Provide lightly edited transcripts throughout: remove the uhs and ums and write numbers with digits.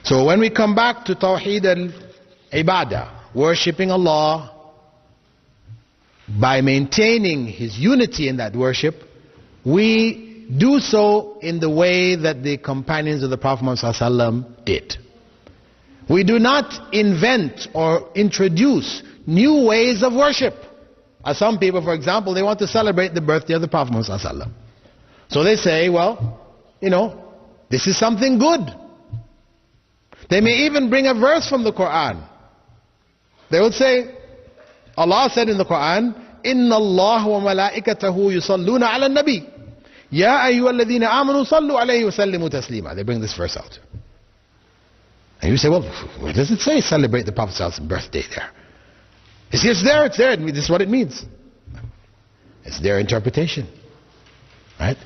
So when we come back to Tawheed al-Ibadah, worshipping Allah by maintaining His unity in that worship, we do so in the way that the companions of the Prophet Muhammad ﷺ did. We do not invent or introduce new ways of worship. As some people, for example, they want to celebrate the birthday of the Prophet Muhammad ﷺ. So they say, well, this is something good. They may even bring a verse from the Quran. They would say, Allah said in the Quran, Inna Allah wa malaikatahu yusalluna ala nabi. Ya ayyuhalladhina amanu sallu alayhi wa sallimu taslima. They bring this verse out. And you say, well, where does it say celebrate the Prophet's birthday there? It's there, it's there. This is what it means. It's their interpretation. Right?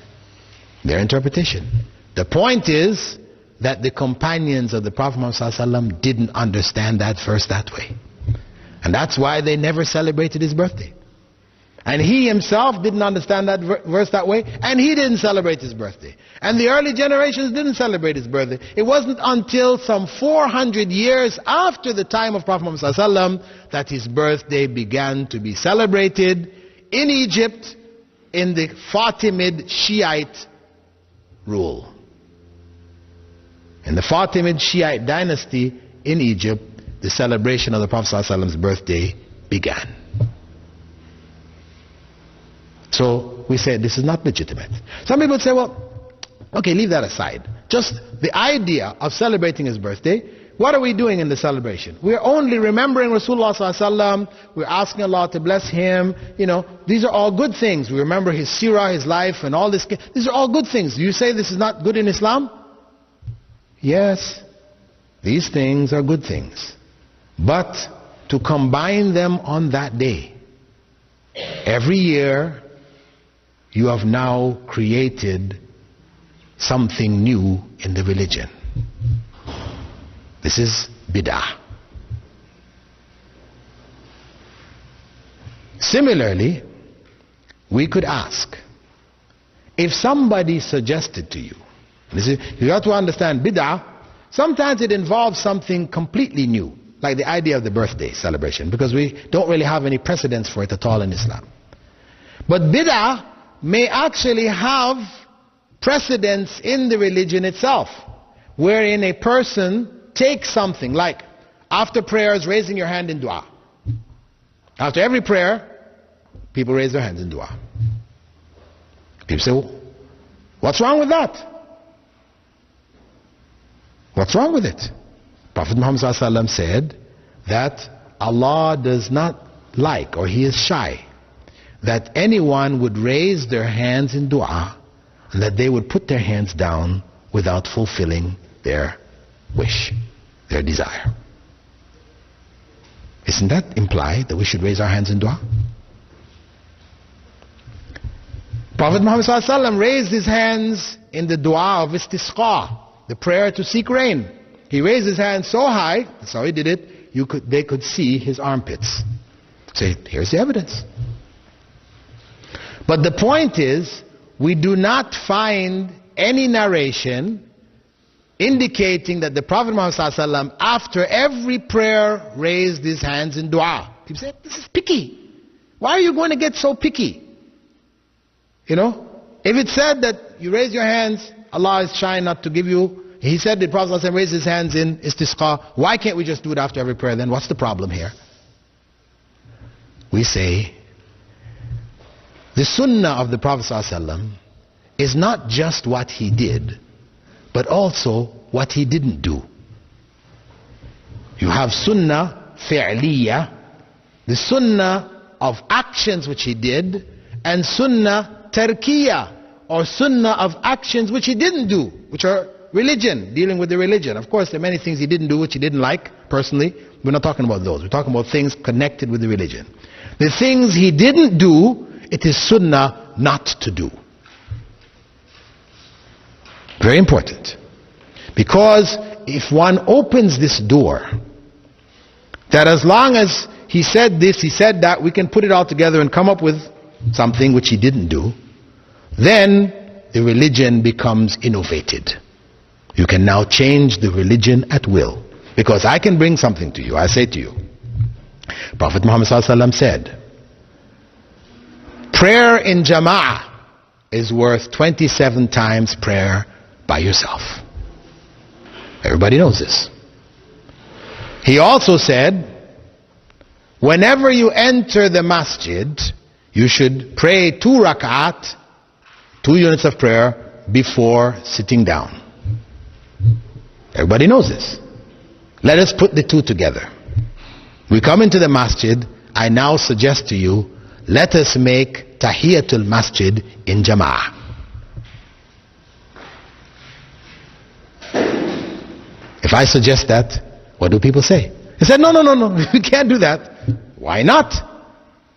Their interpretation. The point is that the companions of the Prophet ﷺ didn't understand that verse that way. And that's why they never celebrated his birthday. And he himself didn't understand that verse that way, and he didn't celebrate his birthday. And the early generations didn't celebrate his birthday. It wasn't until some 400 years after the time of Prophet Muhammad ﷺ that his birthday began to be celebrated in Egypt in the Fatimid Shiite rule. In the Fatimid Shiite dynasty in Egypt, the celebration of the Prophet ﷺ's birthday began. So we say this is not legitimate. Some people say, well, okay, leave that aside. Just the idea of celebrating his birthday, what are we doing in the celebration? We're only remembering Rasulullah ﷺ. We're asking Allah to bless him. These are all good things. We remember his seerah, his life, and all this. These are all good things. Do you say this is not good in Islam? Yes, these things are good things. But to combine them on that day, every year, you have now created something new in the religion. This is bid'ah. Similarly, we could ask, if somebody suggested to you, you have to understand bid'ah, sometimes it involves something completely new, like the idea of the birthday celebration, because we don't really have any precedents for it at all in Islam. But bid'ah may actually have precedence in the religion itself, wherein a person takes something like after prayers raising your hand in dua. After every prayer, people raise their hands in dua. People say, well, what's wrong with that? What's wrong with it? Prophet Muhammad ﷺ said that Allah does not like, or he is shy, that anyone would raise their hands in dua and that they would put their hands down without fulfilling their wish, their desire. Isn't that implied that we should raise our hands in dua? Prophet Muhammad ﷺ raised his hands in the dua of istisqa, the prayer to seek rain. He raised his hands so high, that's how he did it, they could see his armpits. Say, here's the evidence. But the point is, we do not find any narration indicating that the Prophet Muhammad ﷺ, after every prayer, raised his hands in dua. People say, this is picky. Why are you going to get so picky? If it said that you raise your hands, Allah is shy not to give you. He said the Prophet ﷺ raised his hands in istisqa. Why can't we just do it after every prayer then? What's the problem here? We say, the sunnah of the Prophet ﷺ is not just what he did, but also what he didn't do. You have sunnah fi'liya, the sunnah of actions which he did, and sunnah tarkiya, or sunnah of actions which he didn't do, which are religion, dealing with the religion. Of course, there are many things he didn't do which he didn't like personally. We're not talking about those. We're talking about things connected with the religion. The things he didn't do, it is sunnah not to do. Very important. Because if one opens this door, that as long as he said this, he said that, we can put it all together and come up with something which he didn't do, then the religion becomes innovated. You can now change the religion at will. Because I can bring something to you. I say to you, Prophet Muhammad ﷺ said, prayer in jama'ah is worth 27 times prayer by yourself. Everybody knows this. He also said, whenever you enter the masjid, you should pray 2 rak'at, 2 units of prayer, before sitting down. Everybody knows this. Let us put the two together. We come into the masjid. I now suggest to you, let us make tahiyatul masjid in jama'ah. If I suggest that, what do people say? They said, no, we can't do that. Why not?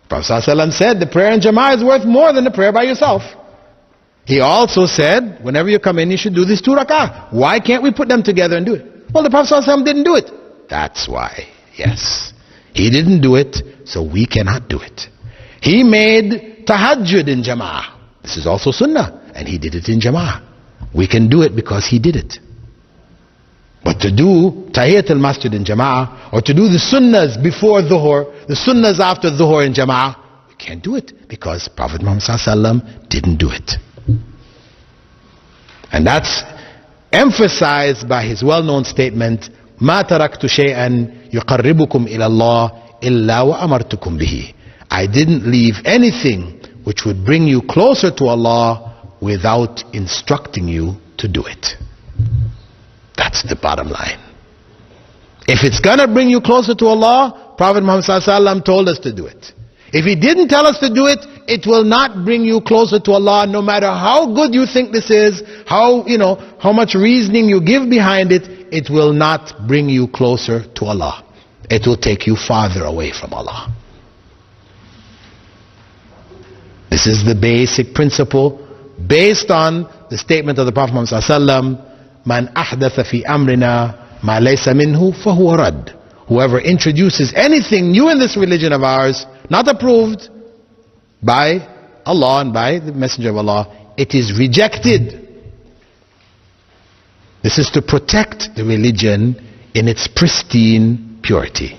Prophet ﷺ said the prayer in jama'ah is worth more than the prayer by yourself. He also said, whenever you come in, you should do these 2 rak'ah. Why can't we put them together and do it? Well, the Prophet ﷺ didn't do it. That's why, yes. He didn't do it, so we cannot do it. He made tahajjud in jama'ah. This is also sunnah, and he did it in jama'ah. We can do it because he did it. But to do tahiyat al-masjid in jama'ah, or to do the sunnahs before dhuhr, the sunnahs after dhuhr in jama'ah, we can't do it because Prophet Muhammad ﷺ didn't do it. And that's emphasized by his well-known statement, ما تركت شيئا يقربكم إلى الله إلا وأمرتكم به. I didn't leave anything which would bring you closer to Allah without instructing you to do it. That's the bottom line. If it's gonna bring you closer to Allah, Prophet Muhammad ﷺ told us to do it. If he didn't tell us to do it, it will not bring you closer to Allah, no matter how good you think this is, how much reasoning you give behind it, it will not bring you closer to Allah. It will take you farther away from Allah. This is the basic principle based on the statement of the Prophet Muhammad ﷺ, Man ahdatha fi amrina ma laysa minhu fahuwa rad. Whoever introduces anything new in this religion of ours, not approved by Allah and by the Messenger of Allah, it is rejected. This is to protect the religion in its pristine purity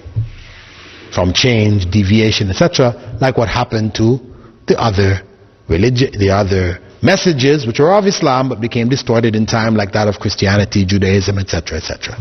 from change, deviation, etc., like what happened to the other religion, the other messages which were of Islam but became distorted in time, like that of Christianity, Judaism, etc., etc.